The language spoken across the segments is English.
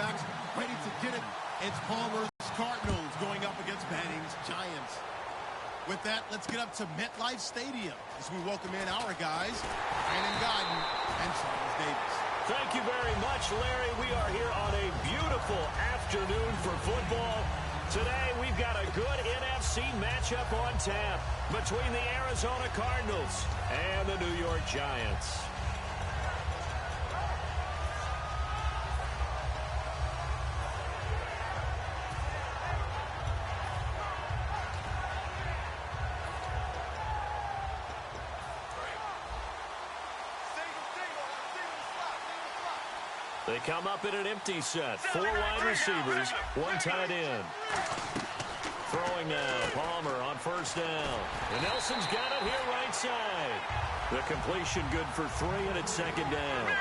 quarterbacks ready to get it. It's Palmer's Cardinals going up against Manning's Giants. With that, let's get up to MetLife Stadium as we welcome in our guys, Brandon Guyton and Charles Davis. Thank you very much, Larry. We are here on a beautiful afternoon for football. Today, we've got a good NFC matchup on tap between the Arizona Cardinals and the New York Giants. They come up in an empty set. 4 wide receivers, 1 tight end. Throwing now, Palmer on first down. And Nelson's got it here right side. The completion good for 3, and it's second down.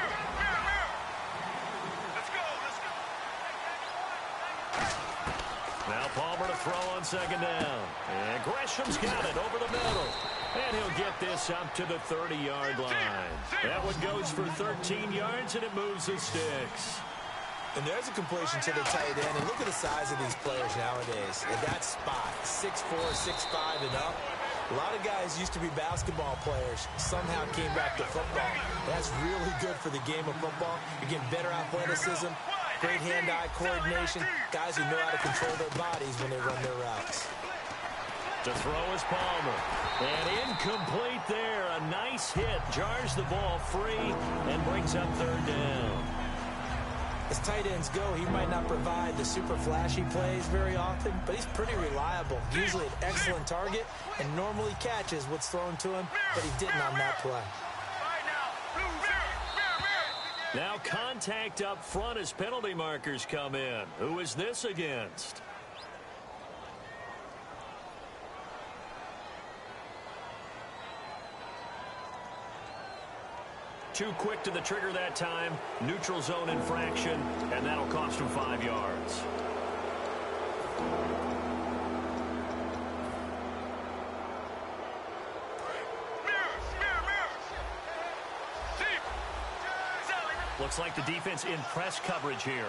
Now Palmer to throw on second down. And Gresham's got it over the middle. And he'll get this up to the 30-yard line. That one goes for 13 yards, and it moves the sticks. And there's a completion to the tight end. And look at the size of these players nowadays. At that spot, 6'4", 6'5", and up. A lot of guys used to be basketball players, somehow came back to football. That's really good for the game of football. You're getting better athleticism, great hand-eye coordination, guys who know how to control their bodies when they run their routes. To throw is Palmer. And incomplete there. A nice hit. Jars the ball free and brings up third down. As tight ends go, he might not provide the super flashy plays very often, but he's pretty reliable. Usually an excellent target and normally catches what's thrown to him, but he didn't on that play. Now contact up front as penalty markers come in. Who is this against? Too quick to the trigger that time. Neutral zone infraction, and that'll cost him 5 yards. Looks like the defense in press coverage here.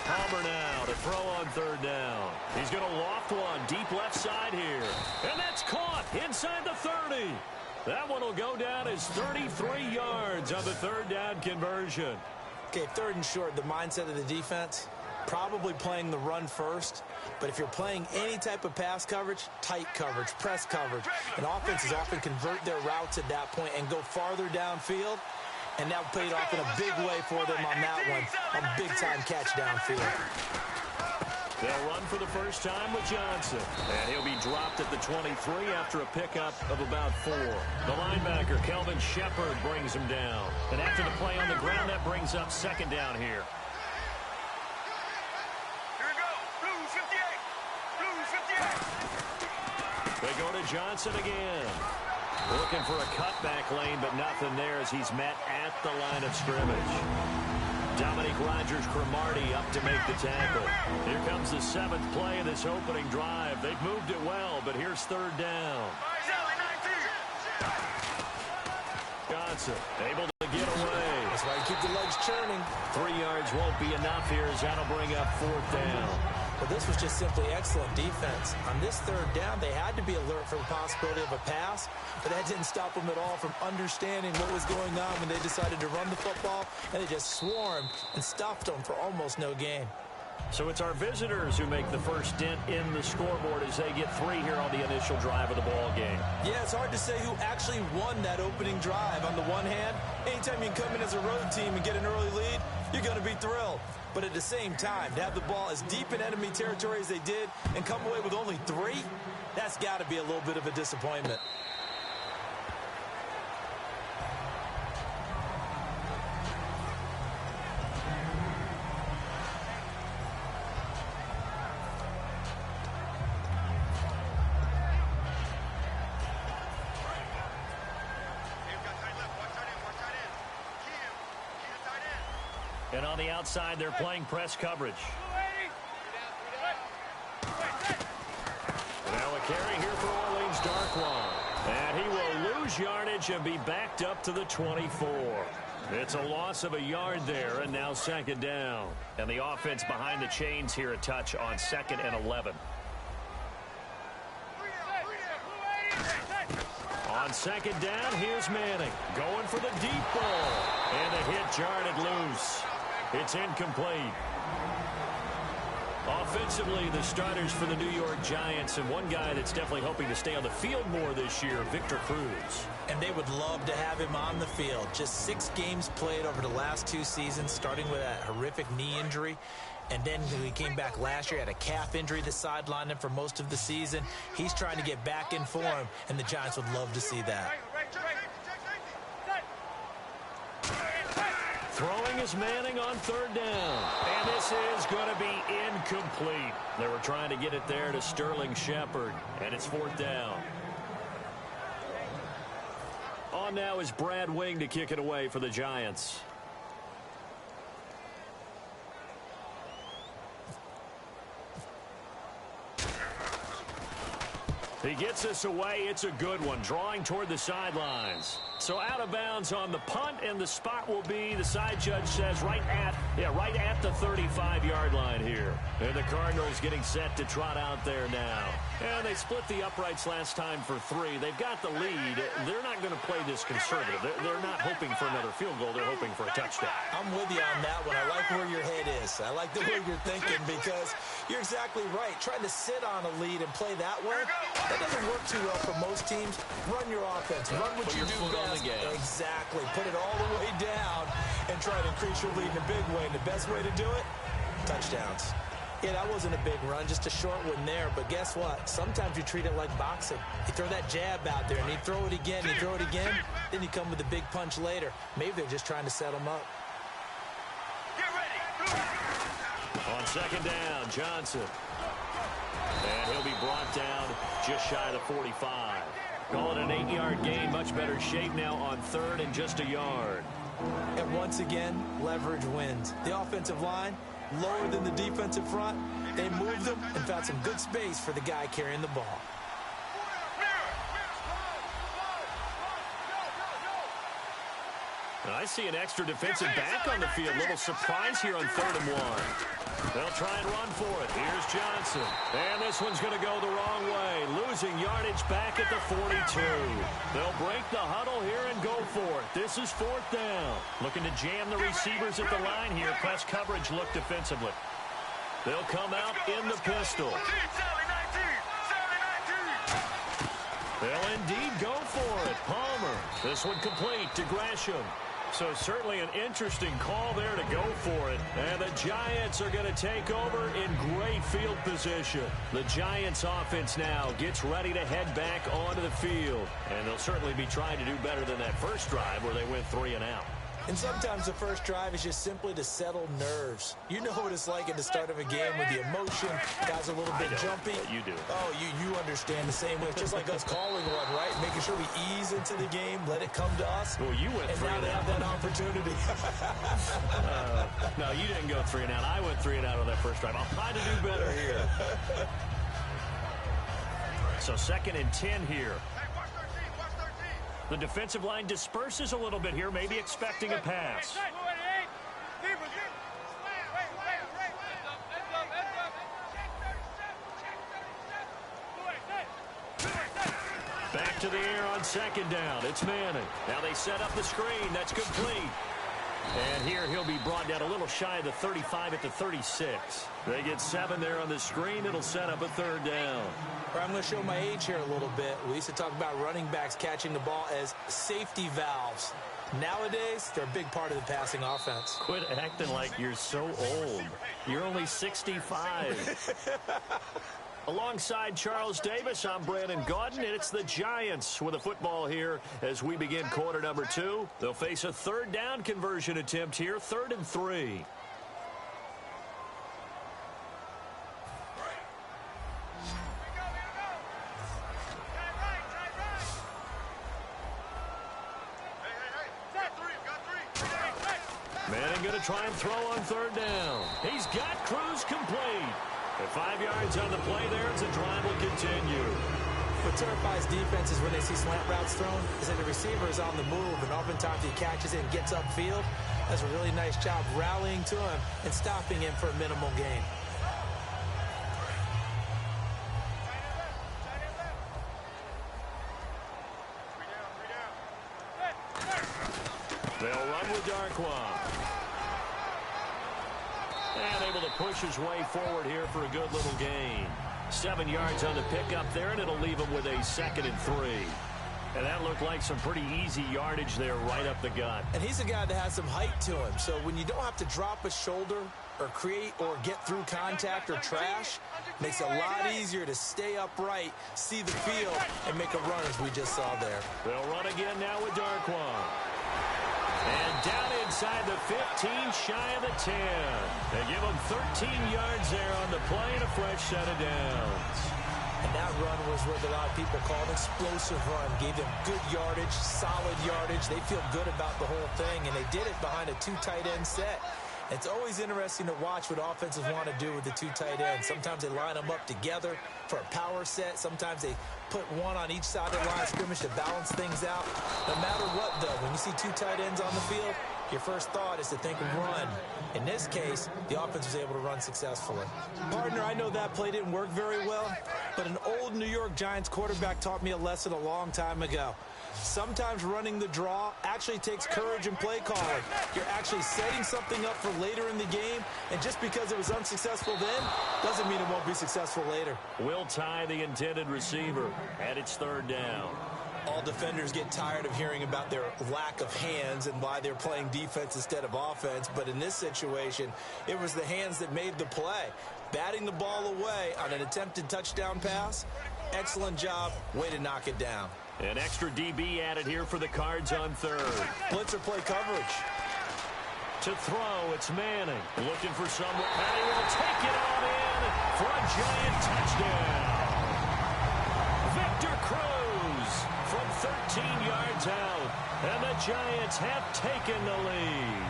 Palmer now to throw on third down. He's going to loft one deep left side here. And that's caught inside the 30. That one will go down as 33 yards on the third down conversion. Okay, third and short, the mindset of the defense, probably playing the run first. But if you're playing any type of pass coverage, tight coverage, press coverage, and offenses often convert their routes at that point and go farther downfield. And that paid off in a big way for them on that one. A big-time catch downfield. They'll run for the first time with Johnson. And he'll be dropped at the 23 after a pickup of about 4. The linebacker, Kelvin Shepard, brings him down. And after the play on the ground, that brings up second down here. Here we go. Blues 58. Blues 58. They go to Johnson again. Looking for a cutback lane, but nothing there as he's met at the line of scrimmage. Dominique Rodgers-Cromartie up to make the tackle. Here comes the 7th play of this opening drive. They've moved it well, but here's third down. Johnson able to get away. That's why you keep the legs churning. 3 yards won't be enough here as that'll bring up fourth down. But this was just simply excellent defense. On this third down, they had to be alert for the possibility of a pass, but that didn't stop them at all from understanding what was going on when they decided to run the football, and they just swarmed and stuffed them for almost no gain. So it's our visitors who make the first dent in the scoreboard as they get 3 here on the initial drive of the ball game. Yeah, it's hard to say who actually won that opening drive. On the one hand, anytime you can come in as a road team and get an early lead, you're going to be thrilled. But at the same time, to have the ball as deep in enemy territory as they did and come away with only 3, that's got to be a little bit of a disappointment. And on the outside, they're playing press coverage. Now a carry here for Orleans Darkwan. And he will lose yardage coverage and be backed up to the 24. It's a loss of a yard there, and now second down. And the offense behind the chains here a touch on 2nd and 11. On 2nd down, here's Manning. Going for the deep ball. And the hit jarred it loose. It's incomplete. Offensively, the starters for the New York Giants, and one guy that's definitely hoping to stay on the field more this year, Victor Cruz. And they would love to have him on the field. Just 6 games played over the last 2 seasons, starting with that horrific knee injury. And then he came back last year, had a calf injury that sidelined him for most of the season. He's trying to get back in form, and the Giants would love to see that. Throwing is Manning on 3rd down. And this is going to be incomplete. They were trying to get it there to Sterling Shepard, and it's 4th down. On now is Brad Wing to kick it away for the Giants. He gets us away. It's a good one, drawing toward the sidelines. So out of bounds on the punt, and the spot will be, the side judge says, right at the 35-yard line here. And the Cardinals getting set to trot out there now. And they split the uprights last time for 3. They've got the lead. They're not going to play this conservative. They're not hoping for another field goal. They're hoping for a touchdown. I'm with you on that one. I like where your head is. I like the way you're thinking, because you're exactly right. Trying to sit on a lead and play that way, that doesn't work too well for most teams. Run your offense. Run what you do best. Exactly. Put it all the way down and try to increase your lead in a big way. And the best way to do it, touchdowns. Yeah, that wasn't a big run, just a short one there. But guess what? Sometimes you treat it like boxing. You throw that jab out there, and you throw it again, you throw it again, then you come with a big punch later. Maybe they're just trying to set them up. Get ready. On 2nd down, Johnson. And he'll be brought down just shy of the 45. Call it an 8-yard gain. Much better shape now on 3rd and just a yard. And once again, leverage wins. The offensive line, lower than the defensive front. They moved them and found some good space for the guy carrying the ball. And I see an extra defensive back on the field. Little surprise here on 3rd and 1. They'll try and run for it. Here's Johnson. And this one's going to go the wrong way. Losing yardage back at the 42. They'll break the huddle here and go for it. This is 4th down. Looking to jam the receivers at the line here. Press coverage look defensively. They'll come out in the pistol. They'll indeed go for it. Palmer. This one complete to Gresham. So certainly an interesting call there to go for it. And the Giants are going to take over in great field position. The Giants offense now gets ready to head back onto the field. And they'll certainly be trying to do better than that first drive where they went 3 and out. And sometimes the first drive is just simply to settle nerves. You know what it's like at the start of a game with the emotion. Guys are a little bit jumpy. You do. Oh, you understand the same way. It's just like us calling one, right? Making sure we ease into the game, let it come to us. Well, you went 3 and out. And now they have that opportunity. No, you didn't go 3 and out. I went 3 and out on that first drive. I'll try to do better here. So 2nd and 10 here. The defensive line disperses a little bit here, maybe expecting a pass. Back to the air on 2nd down. It's Manning. Now they set up the screen. That's complete. And here he'll be brought down a little shy of the 35 at the 36. They get 7 there on the screen. It'll set up a 3rd down. I'm going to show my age here a little bit. We used to talk about running backs catching the ball as safety valves. Nowadays, they're a big part of the passing offense. Quit acting like you're so old. You're only 65. Alongside Charles Davis, I'm Brandon Gaudin, and it's the Giants with a football here as we begin quarter number 2. They'll face a 3rd down conversion attempt here, 3rd and 3. Manning going to try and throw on 3rd down. He's got Cruz complete. And 5 yards on the play there as the drive will continue. What terrifies defenses when they see slant routes thrown is that the receiver is on the move, and oftentimes he catches it and gets upfield. Does a really nice job rallying to him and stopping him for a minimal gain. They'll run with Darquan. And able to push his way forward here for a good little gain. 7 yards on the pickup there, and it'll leave him with a 2nd and 3. And that looked like some pretty easy yardage there right up the gut. And he's a guy that has some height to him. So when you don't have to drop a shoulder or create or get through contact or trash, makes it a lot easier to stay upright, see the field, and make a run as we just saw there. They'll run again now with Darquan. And down inside the 15, shy of the 10. They give him 13 yards there on the play and a fresh set of downs. And that run was what a lot of people call an explosive run. Gave them good yardage, solid yardage. They feel good about the whole thing, and they did it behind a 2 tight end set. It's always interesting to watch what offenses want to do with the 2 tight ends. Sometimes they line them up together for a power set. Sometimes they put one on each side of the line of scrimmage to balance things out. No matter what, though, when you see 2 tight ends on the field, your first thought is to think run. In this case, the offense was able to run successfully. Partner, I know that play didn't work very well, but an old New York Giants quarterback taught me a lesson a long time ago. Sometimes running the draw actually takes courage and play calling. You're actually setting something up for later in the game, and just because it was unsuccessful then doesn't mean it won't be successful later. Will tie the intended receiver, and it's 3rd down. All defenders get tired of hearing about their lack of hands and why they're playing defense instead of offense, but in this situation, it was the hands that made the play. Batting the ball away on an attempted touchdown pass, excellent job, way to knock it down. An extra DB added here for the Cards on 3rd. Blitzer play coverage. To throw, it's Manning. Looking for someone. Manning will take it on in for a Giant touchdown. Victor Cruz from 13 yards out. And the Giants have taken the lead.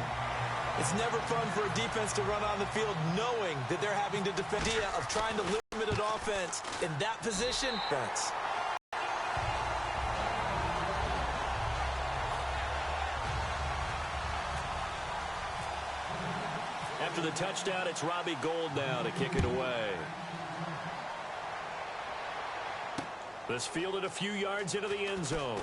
It's never fun for a defense to run on the field knowing that they're having to defend the idea of trying to limit an offense in that position. That's after the touchdown, it's Robbie Gould now to kick it away. This fielded a few yards into the end zone.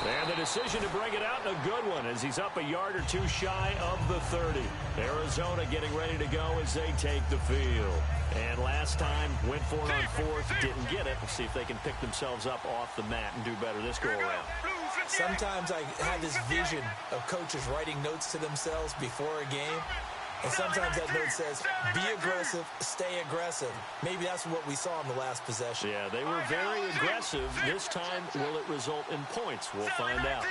And the decision to bring it out, a good one, as he's up a yard or 2 shy of the 30. Arizona getting ready to go as they take the field. And last time, went for it on 4th, didn't get it. We'll see if they can pick themselves up off the mat and do better this go-around. Sometimes I have this vision of coaches writing notes to themselves before a game. And sometimes that note says, be aggressive, stay aggressive. Maybe that's what we saw in the last possession. Yeah, they were very aggressive. This time, will it result in points? We'll find out.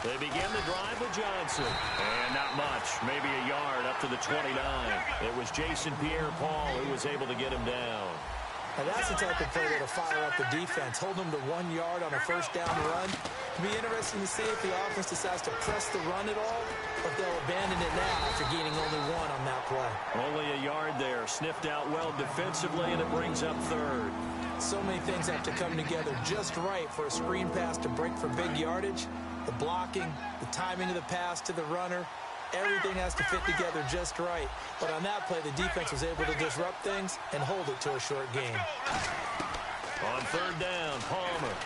They begin the drive with Johnson. And not much, maybe a yard up to the 29. It was Jason Pierre-Paul who was able to get him down. And that's the type of play that'll fire up the defense. Hold them to 1 yard on a 1st down run. It'll be interesting to see if the offense decides to press the run at all, or if they'll abandon it now after gaining only 1 on that play. Only a yard there. Sniffed out well defensively, and it brings up 3rd. So many things have to come together just right for a screen pass to break for big yardage. The blocking, the timing of the pass to the runner, everything has to fit together just right. But on that play, the defense was able to disrupt things and hold it to a short gain. On 3rd down, Palmer.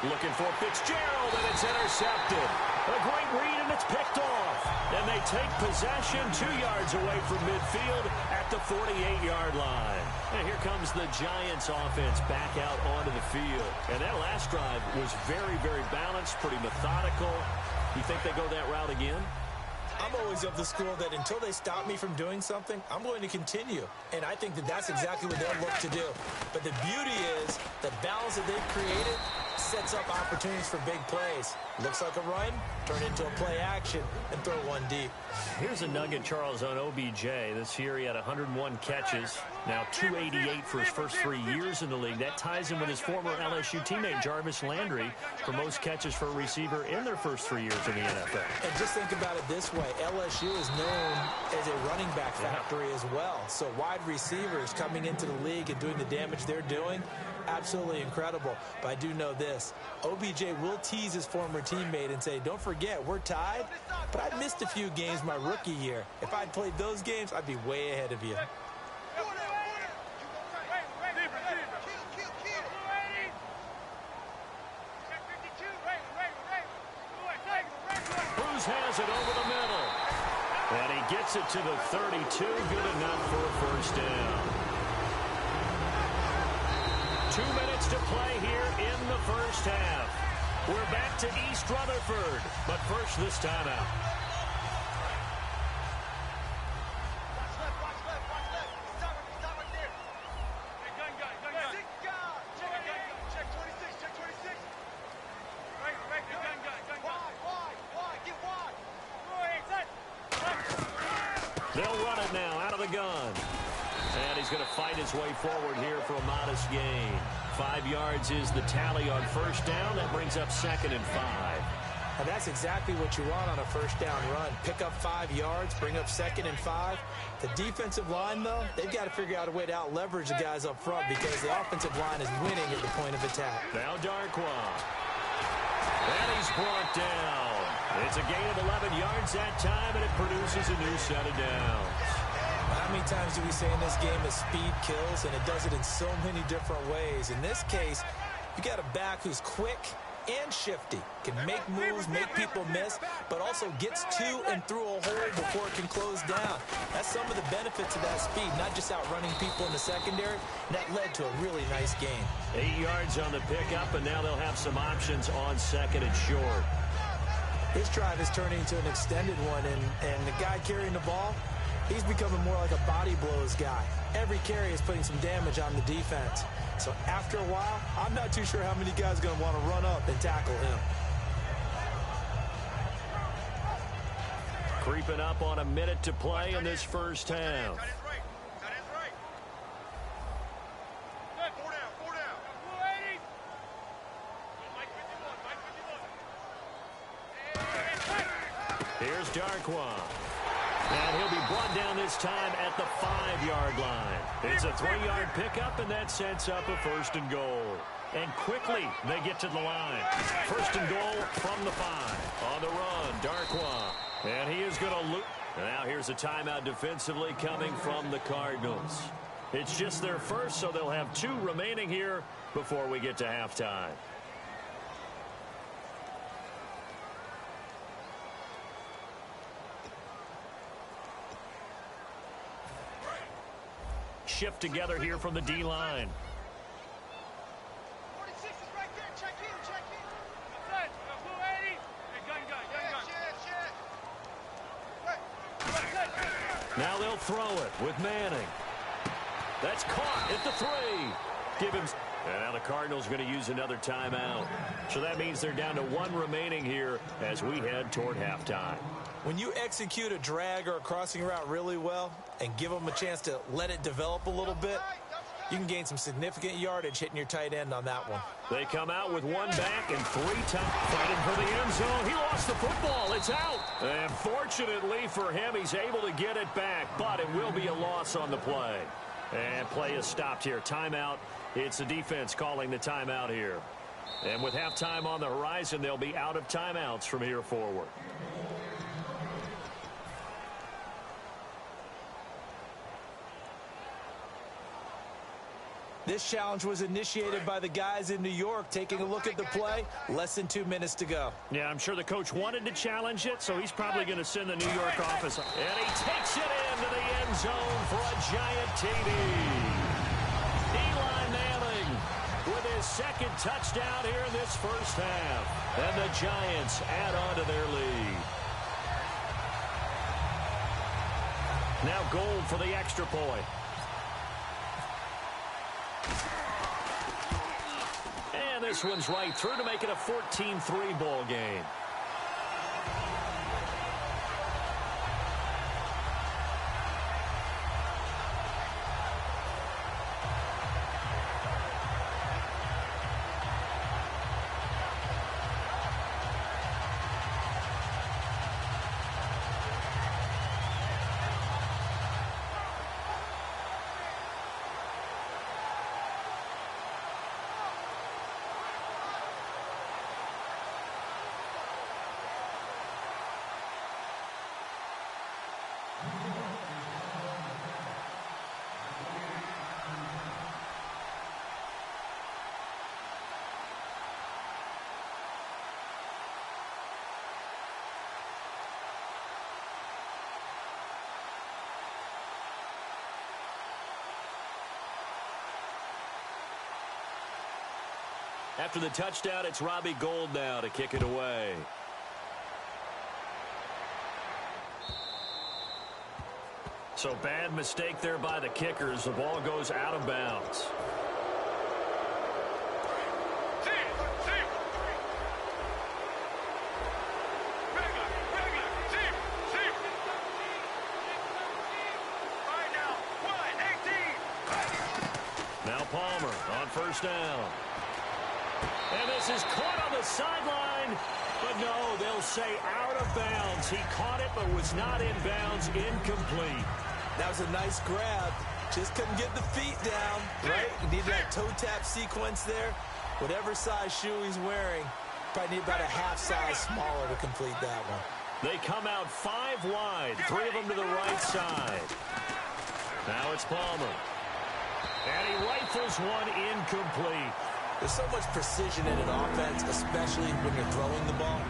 Looking for Fitzgerald, and it's intercepted. A great read, and it's picked off. And they take possession 2 yards away from midfield at the 48-yard line. And here comes the Giants offense back out onto the field. And that last drive was very, very balanced, pretty methodical. You think they go that route again? I'm always of the school that until they stop me from doing something, I'm going to continue. And I think that that's exactly what they'll look to do. But the beauty is the balance that they've created sets up opportunities for big plays. Looks like a run, turn into a play action, and throw one deep. Here's a nugget, Charles, on OBJ. This year he had 101 catches, now 288 for his first 3 years in the league. That ties him with his former LSU teammate Jarvis Landry for most catches for a receiver in their first 3 years in the NFL. And just think about it this way. LSU is known as a running back factory as well. So wide receivers coming into the league and doing the damage they're doing, absolutely incredible. But I do know this. OBJ will tease his former teammate and say, don't forget, we're tied, but I missed a few games my rookie year. If I'd played those games, I'd be way ahead of you. Bruce has it over the middle. And he gets it to the 32. Good enough for a first down. 2 minutes to play here in the first half. We're back to East Rutherford, but first this timeout. They'll run it now out of the gun. And he's going to fight his way forward here for a modest gain. 5 yards is the tally on first down. That brings up 2nd and 5. And that's exactly what you want on a first down run. Pick up 5 yards, bring up 2nd and 5. The defensive line, though, they've got to figure out a way to out-leverage the guys up front because the offensive line is winning at the point of attack. Now Darkwa. And he's brought down. It's a gain of 11 yards that time, and it produces a new set of downs. How many times do we say in this game that speed kills, and it does it in so many different ways? In this case, you got a back who's quick and shifty, can make moves, make people miss, but also gets to and through a hole before it can close down. That's some of the benefits of that speed, not just outrunning people in the secondary. And that led to a really nice gain. 8 yards on the pickup, and now they'll have some options on 2nd and short. This drive is turning into an extended one, and the guy carrying the ball, he's becoming more like a body blows guy. Every carry is putting some damage on the defense. So after a while, I'm not too sure how many guys are going to want to run up and tackle him. Creeping up on a minute to play in this first half. Here's Darkwa. And he'll be brought down this time at the 5-yard line. It's a 3-yard pickup, and that sets up a 1st and goal. And quickly, they get to the line. 1st and goal from the 5. On the run, Darkwa. And he is going to loop. Now here's a timeout defensively coming from the Cardinals. It's just their first, so they'll have 2 remaining here before we get to halftime. Shift together here from the D-line. 46 is right there. Check in, check in. Now they'll throw it with Manning. That's caught at the 3. Give him. And now the Cardinals are going to use another timeout. So that means they're down to 1 remaining here as we head toward halftime. When you execute a drag or a crossing route really well and give them a chance to let it develop a little bit, you can gain some significant yardage hitting your tight end on that one. They come out with 1 back and 3 times fighting for the end zone. He lost the football. It's out. And fortunately for him, he's able to get it back, but it will be a loss on the play. And play is stopped here. Timeout. It's the defense calling the timeout here. And with halftime on the horizon, they'll be out of timeouts from here forward. This challenge was initiated by the guys in New York. Taking a look at the play, less than 2 minutes to go. Yeah, I'm sure the coach wanted to challenge it, so he's probably going to send the New York office. And he takes it into the end zone for a giant TD. Eli Manning with his 2nd touchdown here in this first half. And the Giants add on to their lead. Now Gold for the extra point. And this this one's right through to make it a 14-3 ball game. After the touchdown, it's Robbie Gould now to kick it away. So bad mistake there by the kickers. The ball goes out of bounds. Now Palmer on first down. And this is caught on the sideline. But no, they'll say out of bounds. He caught it but was not in bounds. Incomplete. That was a nice grab. Just couldn't get the feet down, right? You need that toe tap sequence there. Whatever size shoe he's wearing, probably need about a half size smaller to complete that one. They come out 5 wide. 3 of them to the right side. Now it's Palmer. And he rifles one incomplete. There's so much precision in an offense, especially when you're throwing the ball.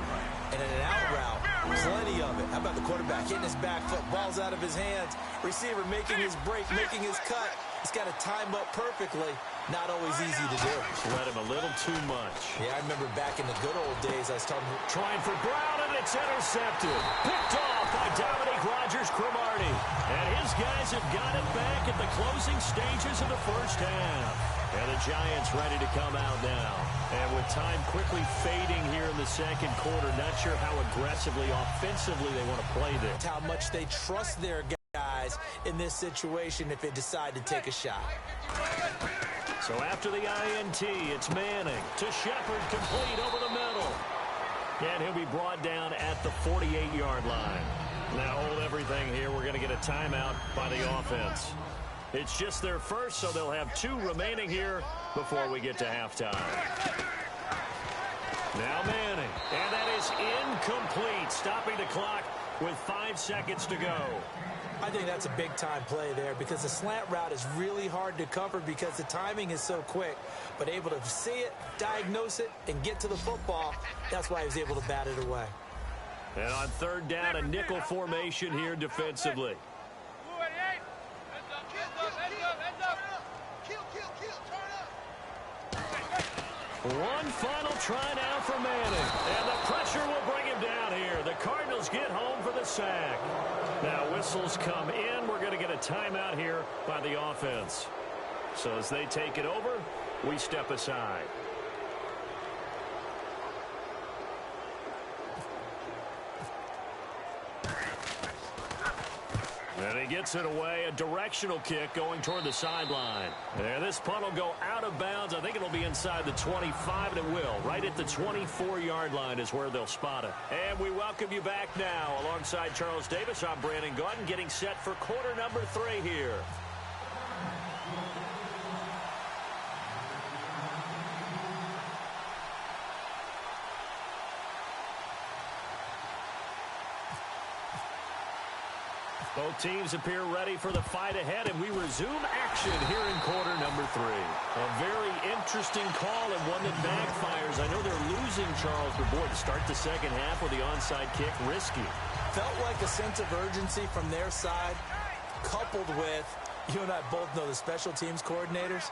And in an out route, plenty of it. How about the quarterback hitting his back foot, ball's out of his hands. Receiver making his break, making his cut. He's got to time up perfectly. Not always easy to do. Just let him a little too much. Yeah, I remember back in the good old days, I was talking. Trying for Brown, and it's intercepted. Picked off by Dominique Rodgers-Cromartie. And his guys have got it back at the closing stages of the first half. And the Giants ready to come out now. And with time quickly fading here in the second quarter, not sure how aggressively, offensively they want to play this. How much they trust their guys in this situation if they decide to take a shot. So after the INT, it's Manning to Shepard, complete over the middle. And he'll be brought down at the 48-yard line. Now hold everything here. We're going to get a timeout by the offense. It's just their first, so they'll have 2 remaining here before we get to halftime. Now Manning, and that is incomplete, stopping the clock with 5 seconds to go. I think that's a big-time play there because the slant route is really hard to cover because the timing is so quick. But able to see it, diagnose it, and get to the football, that's why he was able to bat it away. And on third down, a nickel formation here defensively. One final try now for Manning. And the pressure will bring him down here. The Cardinals get home for the sack. Now whistles come in. We're going to get a timeout here by the offense. So as they take it over, we step aside. And he gets it away. A directional kick going toward the sideline. And this punt will go out of bounds. I think it'll be inside the 25, and it will. Right at the 24-yard line is where they'll spot it. And we welcome you back now. Alongside Charles Davis, I'm Brandon Gaudin, getting set for quarter number 3 here. Both teams appear ready for the fight ahead, and we resume action here in quarter number 3. A very interesting call and one that backfires. I know they're losing, Charles, but boy, to start the second half with the onside kick, risky. Felt like a sense of urgency from their side, coupled with, you and I both know the special teams coordinators,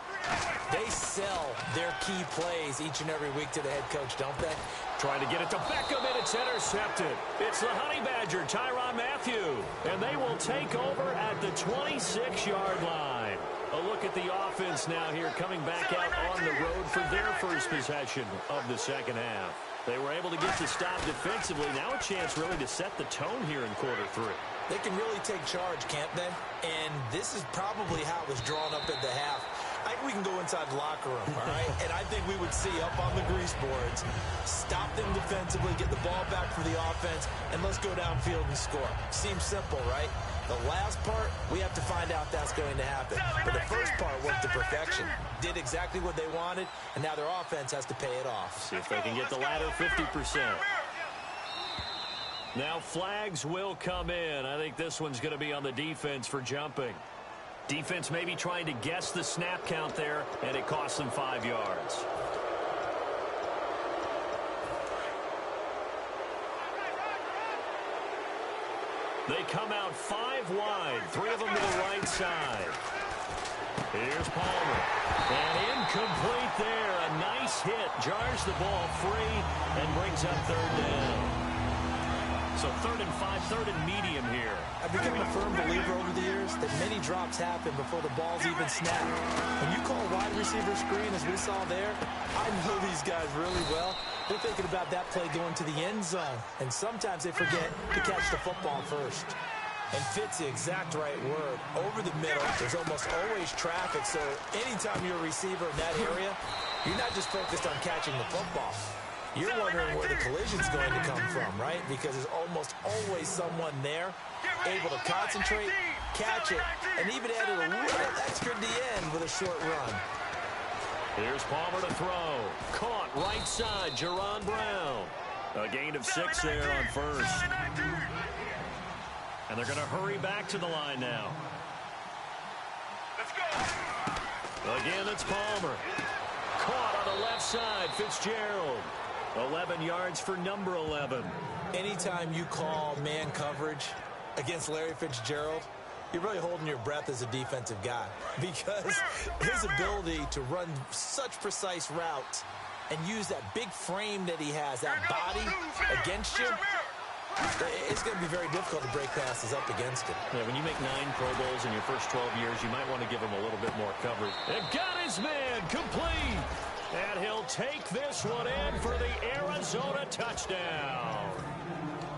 they sell their key plays each and every week to the head coach, don't they? Trying to get it to Beckham, and it's intercepted. It's the Honey Badger, Tyrann Mathieu, and they will take over at the 26-yard line. A look at the offense now here, coming back out on the road for their first possession of the second half. They were able to get the stop defensively. Now a chance really to set the tone here in quarter three. They can really take charge, can't they? And this is probably how it was drawn up at the half. I think we can go inside the locker room, all right? And I think we would see up on the grease boards, stop them defensively, get the ball back for the offense, and let's go downfield and score. Seems simple, right? The last part, we have to find out that's going to happen. But the first part worked to perfection. Did exactly what they wanted, and now their offense has to pay it off. See if they can get the latter 50%. Now flags will come in. I think this one's going to be on the defense for jumping. Defense maybe trying to guess the snap count there, and it costs them 5 yards. They come out 5 wide, 3 of them to the right side. Here's Palmer. And incomplete there. A nice hit. Jars the ball free and brings up third down. So 3rd and 5, 3rd and medium here. I've become a firm believer over the years that many drops happen before the ball's even snapped. When you call wide receiver screen, as we saw there, I know these guys really well. They're thinking about that play going to the end zone, and sometimes they forget to catch the football first. And fit's the exact right word. Over the middle, there's almost always traffic, so anytime you're a receiver in that area, you're not just focused on catching the football. You're wondering where the collision's going to come from, right? Because there's almost always someone there able to concentrate, catch it, and even add a little extra at the end with a short run. Here's Palmer to throw. Caught right side, Jerron Brown. A gain of 6 there on first. And they're going to hurry back to the line now. Let's go. Again, it's Palmer. Caught on the left side, Fitzgerald. 11 yards for number 11. Anytime you call man coverage against Larry Fitzgerald, you're really holding your breath as a defensive guy, because his ability to run such precise routes and use that big frame that he has, that body against you, it's going to be very difficult to break passes up against him. Yeah, when you make 9 Pro Bowls in your first 12 years, you might want to give him a little bit more coverage. And got his man complete. And he'll take this one in for the Arizona touchdown.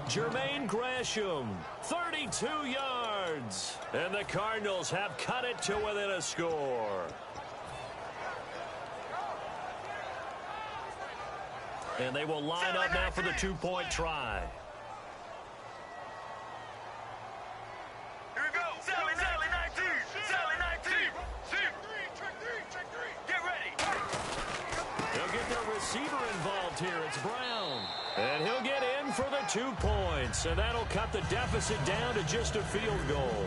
Jermaine Gresham, 32 yards. And the Cardinals have cut it to within a score. And they will line up now for the 2-point try. Here we go. Sally 19. Sally 19. Check three. Get ready. They'll get their receiver involved here. It's Brown. And he'll get in for the 2 points. And that'll cut the deficit down to just a field goal.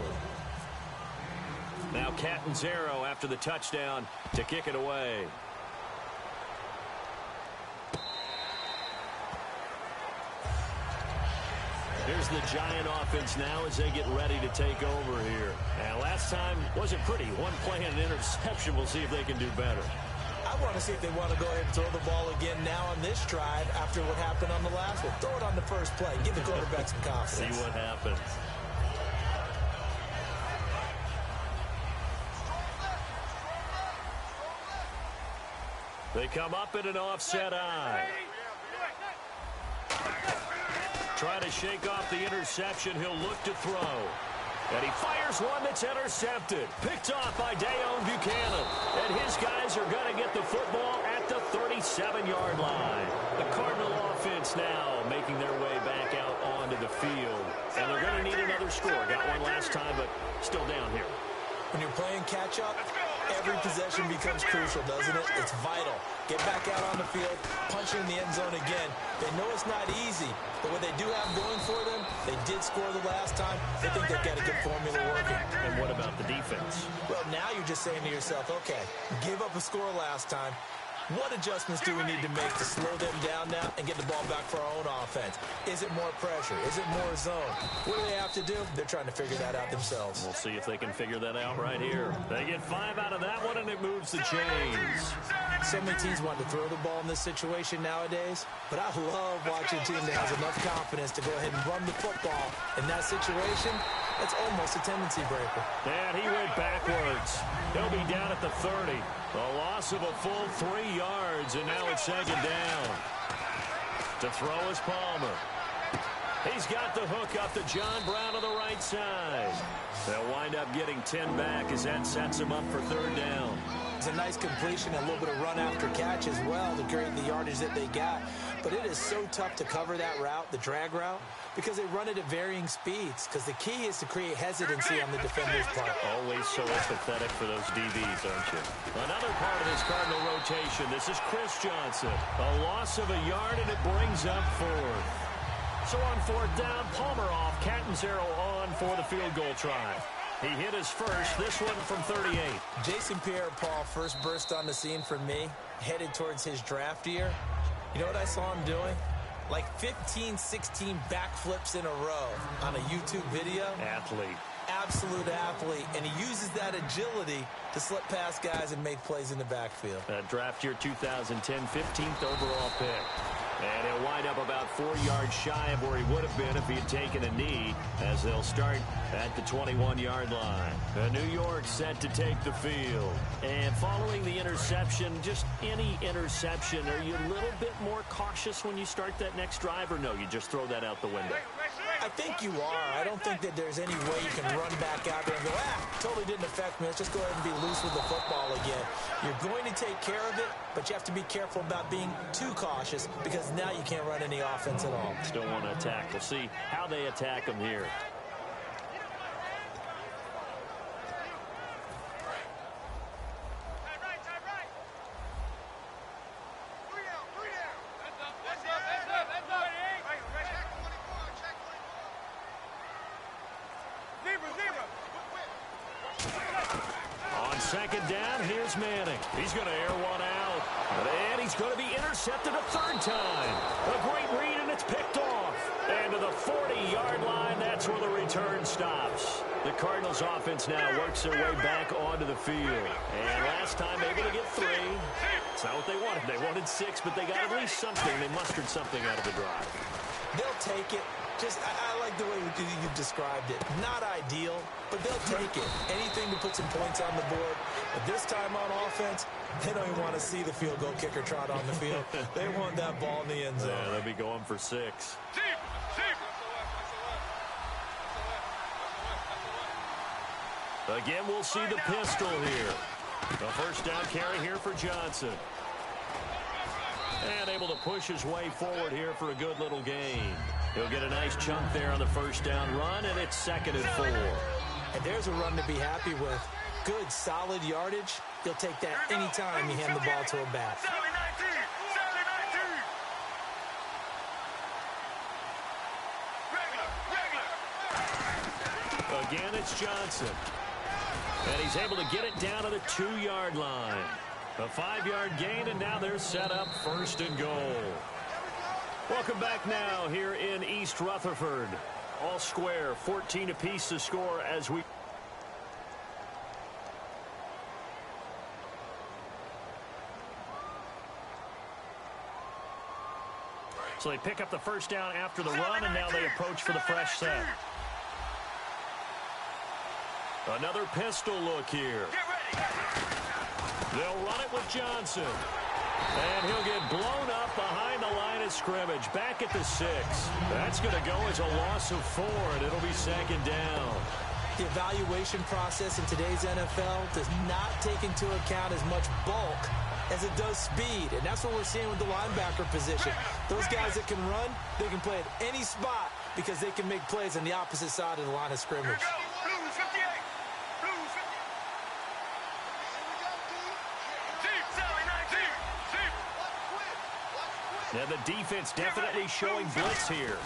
Now Catanzaro after the touchdown to kick it away. Here's the Giant offense now as they get ready to take over here. And last time wasn't pretty. One play and an interception. We'll see if they can do better. I want to see if they want to go ahead and throw the ball again now on this drive after what happened on the last one. Throw it on the first play. Give the quarterback some confidence. See what happens. They come up in an offset eye. Try to shake off the interception. He'll look to throw. And he fires one that's intercepted. Picked off by Dayon Buchanan. And his guys are going to get the football at the 37-yard line. The Cardinal offense now making their way back out onto the field. And they're going to need another score. Got one last time, but still down here. When you're playing catch-up, every possession becomes crucial, doesn't it? It's vital. Get back out on the field, punch in the end zone again. They know it's not easy, but what they do have going for them, they did score the last time. They think they've got a good formula working. And what about the defense? Well, now you're just saying to yourself, okay, give up a score last time. What adjustments do we need to make to slow them down now and get the ball back for our own offense? Is it more pressure? Is it more zone? What do they have to do? They're trying to figure that out themselves. We'll see if they can figure that out right here. They get 5 out of that one, and it moves the chains. So many teams want to throw the ball in this situation nowadays, but I love watching a team that has enough confidence to go ahead and run the football in that situation That's almost a tendency breaker. And he went backwards. He'll be down at the 30. A loss of a full 3 yards, and now it's second down. To throw is Palmer. He's got the hook up to John Brown on the right side. They'll wind up getting 10 back as that sets him up for third down. It's a nice completion and a little bit of run after catch as well to create the yardage that they got. But it is so tough to cover that route, the drag route, because they run it at varying speeds. Because the key is to create hesitancy on the defender's part. Always so empathetic for those DBs, aren't you? Another part of this Cardinal rotation. This is Chris Johnson. A loss of a yard, and it brings up fourth. So on fourth down, Palmer off. Catanzaro on for the field goal try. He hit his first, this one from 38. Jason Pierre-Paul first burst on the scene for me, headed towards his draft year. You know what I saw him doing? Like 15, 16 backflips in a row on a YouTube video. Athlete. Absolute athlete, and he uses that agility to slip past guys and make plays in the backfield. Draft year 2010, 15th overall pick. And he'll wind up about 4 yards shy of where he would have been if he had taken a knee, as they'll start at the 21-yard line. New York set to take the field. And following the interception, just any interception, are you a little bit more cautious when you start that next drive, or no, you just throw that out the window? I think you are. I don't think that there's any way you can run back out there and go, totally didn't affect me. Let's just go ahead and be loose with the football again. You're going to take care of it, but you have to be careful about being too cautious, because now you can't run any offense at all. Still want to attack. We'll see how they attack him here. Second down, here's Manning. He's going to air one out. And he's going to be intercepted a third time. A great read, and it's picked off. And to the 40-yard line, that's where the return stops. The Cardinals offense now works their way back onto the field. And last time able to get 3. It's not what they wanted. They wanted 6, but they got at least something. They mustered something out of the drive. They'll take it. I like the way you described it. Not ideal, but they'll take it. Anything to put some points on the board. But this time on offense, they don't even want to see the field goal kicker trot on the field. They want that ball in the end zone. Yeah, they'll be going for 6. Again, we'll see the pistol here. The first down carry here for Johnson. And able to push his way forward here for a good little gain. He'll get a nice chunk there on the first down run, and it's 2nd and 4. And there's a run to be happy with. Good, solid yardage. He'll take that anytime you hand the ball to a back. Again, it's Johnson. And he's able to get it down to the 2-yard line. A 5-yard gain, and now they're set up 1st and goal. Welcome back now here in East Rutherford. All square, 14 apiece to score as we... So they pick up the first down after the run, and now they approach for the fresh set. Another pistol look here. They'll run it with Johnson. And he'll get blown up behind the line of scrimmage. Back at the 6. That's going to go as a loss of 4, and it'll be 2nd down. The evaluation process in today's NFL does not take into account as much bulk as it does speed. And that's what we're seeing with the linebacker position. Those guys that can run, they can play at any spot because they can make plays on the opposite side of the line of scrimmage. Now the defense definitely showing blitz here.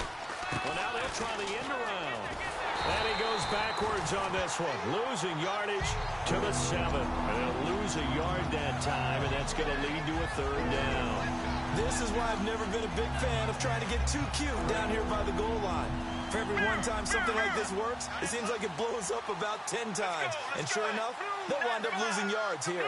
Well, now they'll try the end around. And he goes backwards on this one. Losing yardage to the 7. And they'll lose a yard that time, and that's going to lead to a 3rd down. This is why I've never been a big fan of trying to get too cute down here by the goal line. For every one time something like this works, it seems like it blows up about 10 times. And sure enough, they'll wind up losing yards here.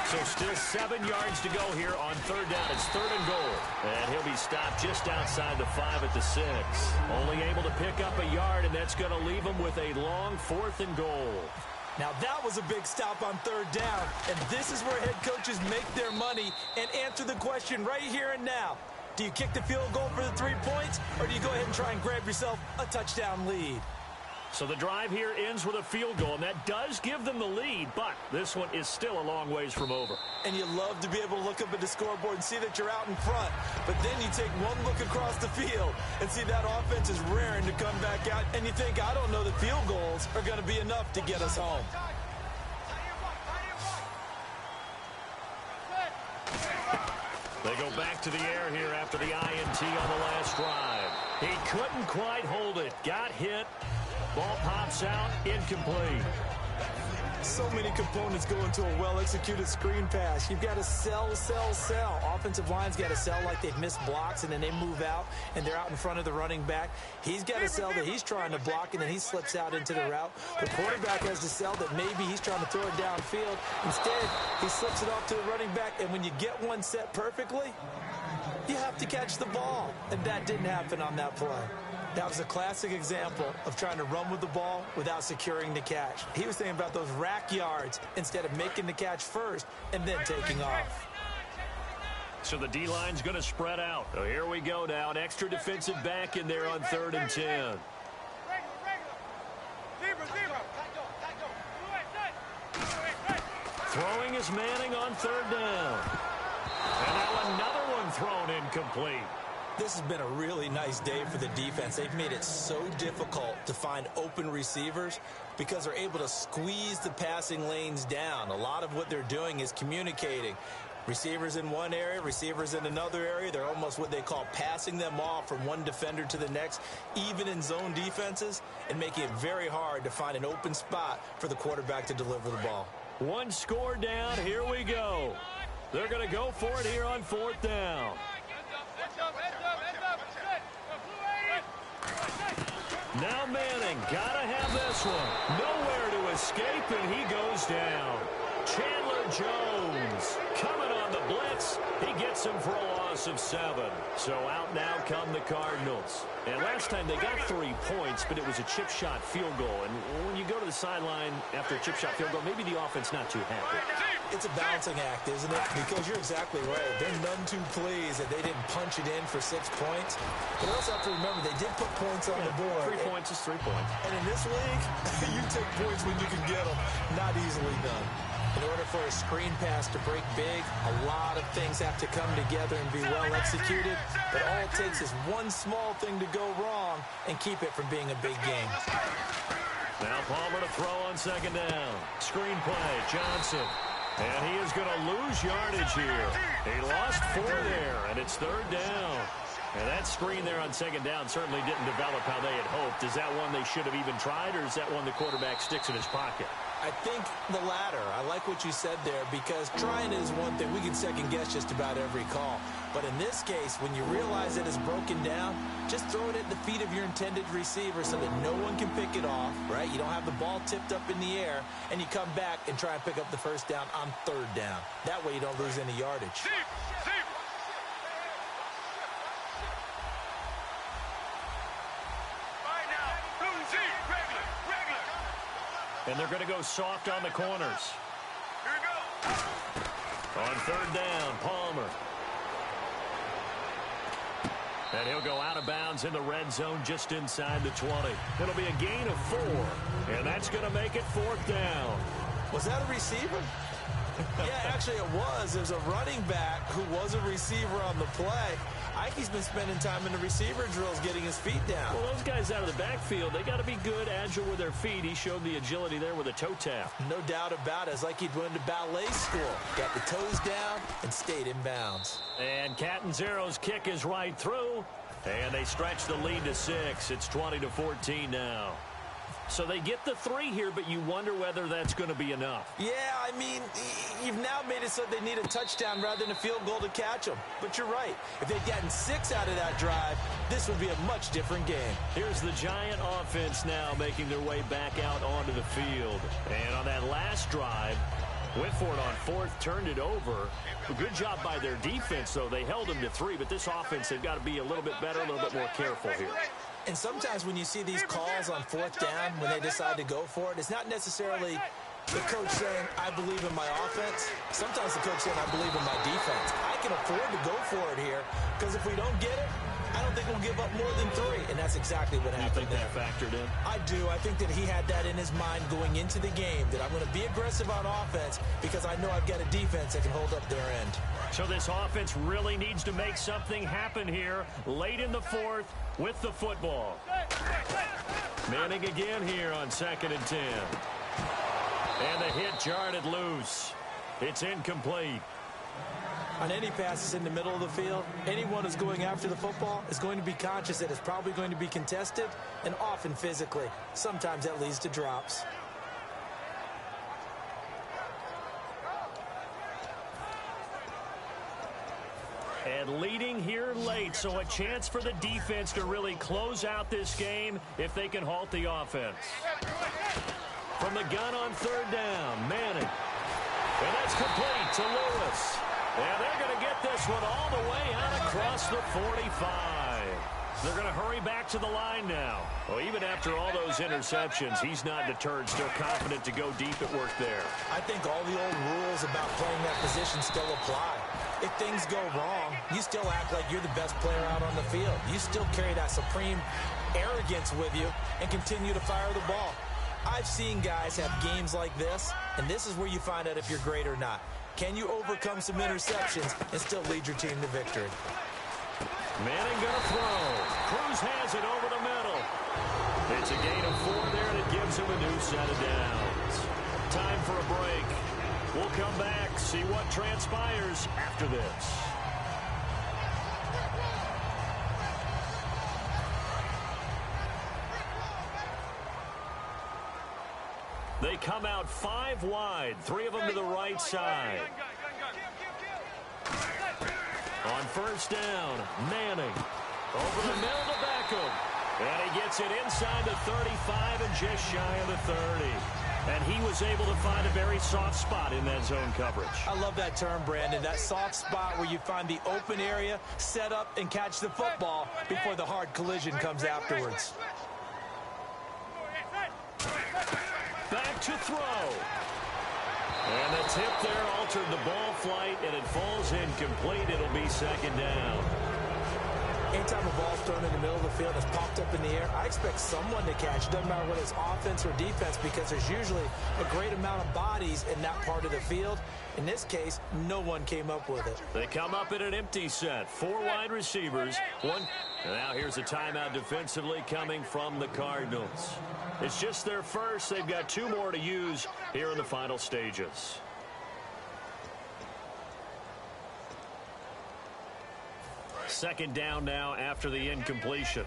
So still 7 yards to go here on third down. It's 3rd and goal. And he'll be stopped just outside the 5 at the 6. Only able to pick up a yard, and that's going to leave him with a long 4th and goal. Now that was a big stop on third down, and this is where head coaches make their money and answer the question right here and now. Do you kick the field goal for the 3 points, or do you go ahead and try and grab yourself a touchdown lead? So the drive here ends with a field goal, and that does give them the lead, but this one is still a long ways from over. And you love to be able to look up at the scoreboard and see that you're out in front, but then you take one look across the field and see that offense is raring to come back out, and you think, I don't know that field goals are going to be enough to get us home. They go back to the air here after the INT on the last drive. He couldn't quite hold it. Got hit. Ball pops out. Incomplete. So many components go into a well-executed screen pass. You've got to sell, sell, sell. Offensive line's got to sell like they've missed blocks, and then they move out, and they're out in front of the running back. He's got to sell that he's trying to block, and then he slips out into the route. The quarterback has to sell that maybe he's trying to throw it downfield. Instead, he slips it off to the running back, and when you get one set perfectly, you have to catch the ball. And that didn't happen on that play. That was a classic example of trying to run with the ball without securing the catch. He was thinking about those rack yards instead of making the catch first and then taking off. So the D-line's going to spread out. So here we go now. An extra defensive back in there on 3rd and 10. Throwing is Manning on 3rd down. And now another one thrown incomplete. This has been a really nice day for the defense. They've made it so difficult to find open receivers because they're able to squeeze the passing lanes down. A lot of what they're doing is communicating. Receivers in one area, receivers in another area. They're almost what they call passing them off from one defender to the next, even in zone defenses, and making it very hard to find an open spot for the quarterback to deliver the ball. One score down. Here we go. They're going to go for it here on 4th down. Now Manning, gotta have this one. Nowhere to escape, and he goes down. Chandler Jones coming on the blitz. He gets him for a loss of 7. So out now come the Cardinals. And last time they got 3 points, but it was a chip shot field goal. And when you go to the sideline after a chip shot field goal, maybe the offense not too happy. It's a balancing act, isn't it? Because you're exactly right. They're none too pleased that they didn't punch it in for 6 points. But you also have to remember they did put points on the board. 3 points is 3 points. And in this league, you take points when you can get them. Not easily done. In order for a screen pass to break big, a lot of things have to come together and be well executed. But all it takes is one small thing to go wrong and keep it from being a big game. Now Palmer to throw on 2nd down. Screen play, Johnson. And he is going to lose yardage here. He lost 4 there, and it's 3rd down. And that screen there on 2nd down certainly didn't develop how they had hoped. Is that one they should have even tried, or is that one the quarterback sticks in his pocket? I think the latter. I like what you said there, because trying is one thing. We can second guess just about every call. But in this case, when you realize that it's broken down, just throw it at the feet of your intended receiver so that no one can pick it off, right? You don't have the ball tipped up in the air, and you come back and try and pick up the 1st down on 3rd down. That way you don't lose any yardage. And they're going to go soft on the corners. Here we go. On 3rd down, Palmer. And he'll go out of bounds in the red zone just inside the 20. It'll be a gain of 4. And that's going to make it 4th down. Was that a receiver? Yeah, actually it was. There's a running back who was a receiver on the play. Ike's been spending time in the receiver drills getting his feet down. Well, those guys out of the backfield, they got to be good, agile with their feet. He showed the agility there with a toe tap. No doubt about it. It's like he'd went to ballet school. Got the toes down and stayed in bounds. And Catanzaro's kick is right through. And they stretch the lead to 6. It's 20-14 now. So they get the 3 here, but you wonder whether that's going to be enough. Yeah, I mean, you've now made it so they need a touchdown rather than a field goal to catch them. But you're right. If they'd gotten 6 out of that drive, this would be a much different game. Here's the Giant offense now making their way back out onto the field. And on that last drive, Went for it on fourth, turned it over. A good job by their defense, though. They held them to 3, but this offense, they've got to be a little bit better, a little bit more careful here. And sometimes when you see these calls on fourth down, when they decide to go for it, it's not necessarily the coach saying, I believe in my offense. Sometimes the coach saying, I believe in my defense. I can afford to go for it here because if we don't get it, I don't think we'll give up more than 3, and that's exactly what happened there. You think that factored in? I do. I think that he had that in his mind going into the game, that I'm going to be aggressive on offense because I know I've got a defense that can hold up their end. So this offense really needs to make something happen here late in the fourth with the football. Manning again here on 2nd and 10. And the hit jarred it loose. It's incomplete. On any passes in the middle of the field, anyone who's going after the football is going to be conscious that it's probably going to be contested and often physically. Sometimes that leads to drops. And leading here late, so a chance for the defense to really close out this game if they can halt the offense. From the gun on 3rd down, Manning. And that's complete to Lewis. And they're going to get this one all the way out across the 45. They're going to hurry back to the line now. Well, even after all those interceptions, he's not deterred, still confident to go deep at work there. I think all the old rules about playing that position still apply. If things go wrong, you still act like you're the best player out on the field. You still carry that supreme arrogance with you and continue to fire the ball. I've seen guys have games like this, and this is where you find out if you're great or not. Can you overcome some interceptions and still lead your team to victory? Manning gonna throw. Cruz has it over the middle. It's a gain of 4 there, and it gives him a new set of downs. Time for a break. We'll come back, see what transpires after this. They come out 5 wide, 3 of them to the right side. On 1st down, Manning. Over the middle to Beckham. And he gets it inside the 35 and just shy of the 30. And he was able to find a very soft spot in that zone coverage. I love that term, Brandon. That soft spot where you find the open area, set up, and catch the football before the hard collision comes afterwards. Back to throw. And the tip there altered the ball flight, and it falls incomplete. It'll be 2nd down. Anytime a ball's thrown in the middle of the field and it's popped up in the air, I expect someone to catch. Doesn't matter whether it's offense or defense, because there's usually a great amount of bodies in that part of the field. In this case, no one came up with it. They come up in an empty set. 4 wide receivers. And now here's a timeout defensively coming from the Cardinals. It's just their first. They've got 2 more to use here in the final stages. Second down now after the incompletion.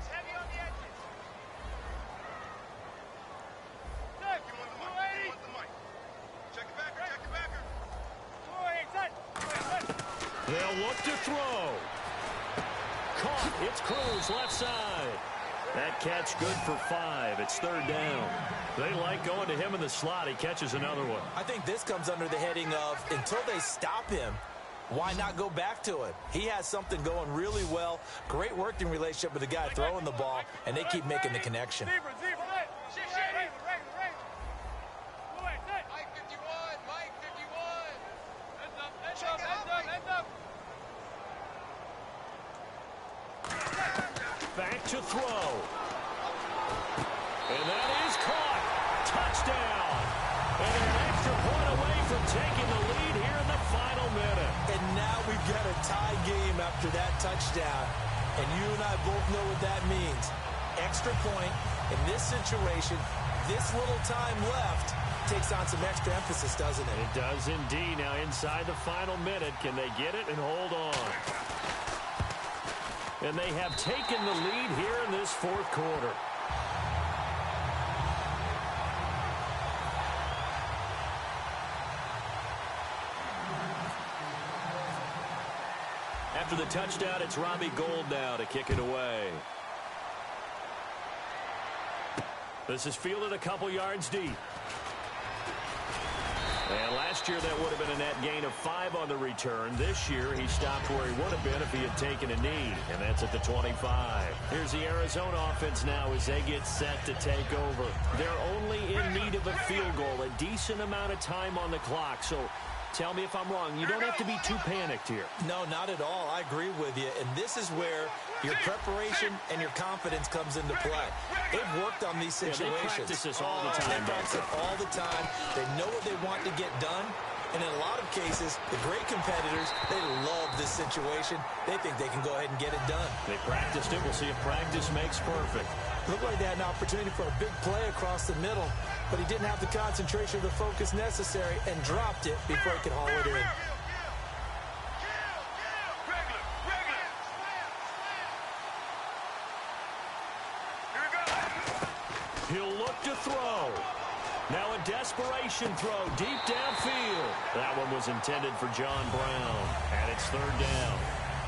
They'll look to throw. Caught. It's Cruz left side. That catch good for 5. It's 3rd down. They like going to him in the slot. He catches another one. I think this comes under the heading of until they stop him, why not go back to it? He has something going really well. Great working relationship with the guy throwing the ball, and they keep making the connection. Back to throw. And that is caught. Touchdown. And an extra point away from taking the lead here in the final minute. And now we've got a tie game after that touchdown. And you and I both know what that means. Extra point in this situation, this little time left, takes on some extra emphasis, doesn't it? It does indeed. Now inside the final minute, can they get it and hold on? And they have taken the lead here in this 4th quarter. After the touchdown, it's Robbie Gould now to kick it away. This is fielded a couple yards deep. And last year, that would have been a net gain of 5 on the return. This year, he stopped where he would have been if he had taken a knee, and that's at the 25. Here's the Arizona offense now as they get set to take over. They're only in need of a field goal, a decent amount of time on the clock. So tell me if I'm wrong. You don't have to be too panicked here. No, not at all. I agree with you. And this is where your preparation and your confidence comes into play. They've worked on these situations. Yeah, they practice this all the time. They practice it all the time. They know what they want to get done. And in a lot of cases, the great competitors, they love this situation. They think they can go ahead and get it done. They practiced it. We'll see if practice makes perfect. Looked like they had an opportunity for a big play across the middle, but he didn't have the concentration or the focus necessary and dropped it before he could haul it in. He'll look to throw. Now a desperation throw deep downfield. That one was intended for John Brown, and it's 3rd down.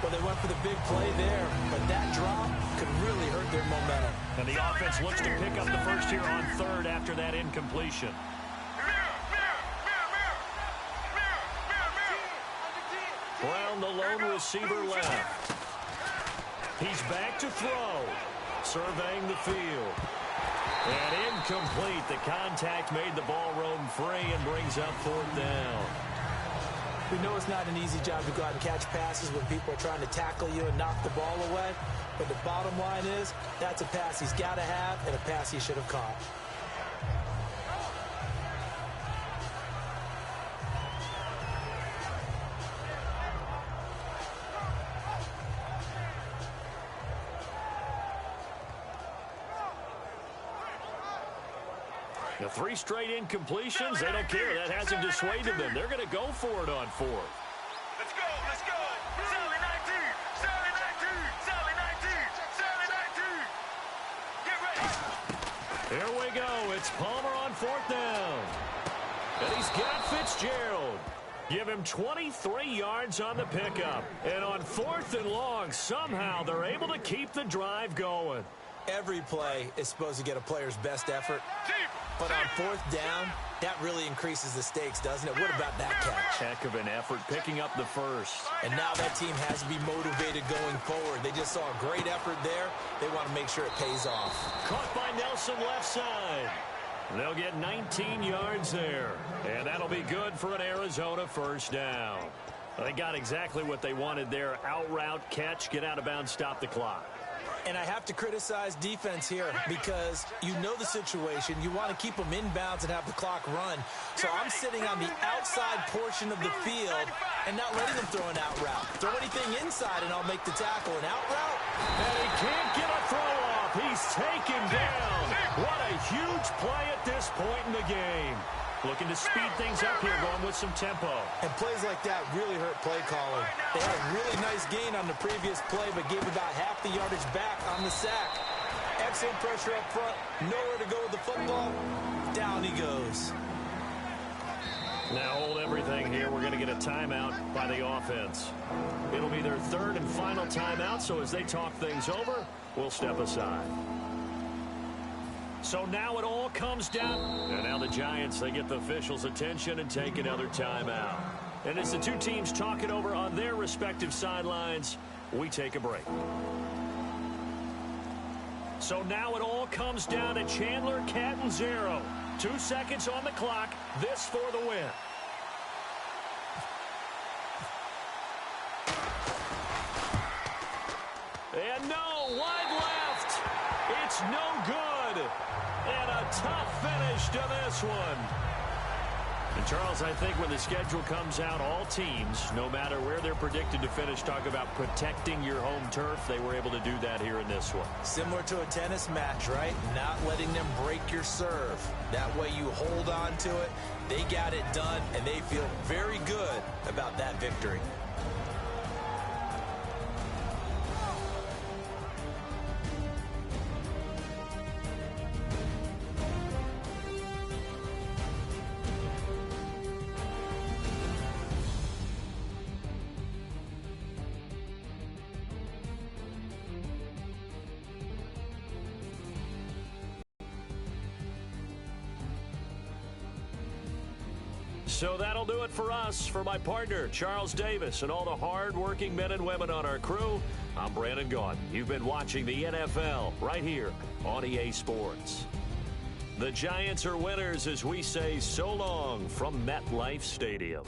Well, they went for the big play there, but that drop could really hurt their momentum. And the offense looks to pick up the first here on 3rd after that incompletion. Brown, the lone receiver left. He's back to throw. Surveying the field. And incomplete. The contact made the ball roam free and brings up 4th down. We know it's not an easy job to go out and catch passes when people are trying to tackle you and knock the ball away. But the bottom line is, that's a pass he's got to have and a pass he should have caught. The 3 straight incompletions, they don't care. That hasn't dissuaded them. They're going to go for it on 4th. Let's go, let's go. Sally 19, Sally 19, Sally 19, Sally 19. Get ready. Here we go. It's Palmer on 4th down. And he's got Fitzgerald. Give him 23 yards on the pickup. And on 4th and long, somehow they're able to keep the drive going. Every play is supposed to get a player's best effort. But on 4th down, that really increases the stakes, doesn't it? What about that catch? Heck of an effort picking up the first. And now that team has to be motivated going forward. They just saw a great effort there. They want to make sure it pays off. Caught by Nelson left side. They'll get 19 yards there. And that'll be good for an Arizona 1st down. They got exactly what they wanted there. Out route, catch, get out of bounds, stop the clock. And I have to criticize defense here because you know the situation. You want to keep them inbounds and have the clock run. So I'm sitting on the outside portion of the field and not letting them throw an out route. Throw anything inside and I'll make the tackle. An out route? And he can't get a throw off. He's taken down. What a huge play at this point in the game. Looking to speed things up here, going with some tempo. And plays like that really hurt play calling. They had a really nice gain on the previous play, but gave about half the yardage back on the sack. Excellent pressure up front. Nowhere to go with the football. Down he goes. Now hold everything here. We're going to get a timeout by the offense. It'll be their 3rd and final timeout, so as they talk things over, we'll step aside. So now it all comes down. And now the Giants, they get the officials' attention and take another timeout. And as the 2 teams talk it over on their respective sidelines, we take a break. So now it all comes down to Chandler Catanzaro. 2 seconds on the clock. This for the win. And no, wide left. It's no good. And a tough finish to this one. And, Charles, I think when the schedule comes out, all teams, no matter where they're predicted to finish, talk about protecting your home turf. They were able to do that here in this one. Similar to a tennis match, right? Not letting them break your serve. That way you hold on to it. They got it done, and they feel very good about that victory. So that'll do it for us. For my partner, Charles Davis, and all the hard-working men and women on our crew, I'm Brandon Gaudin. You've been watching the NFL right here on EA Sports. The Giants are winners as we say so long from MetLife Stadium.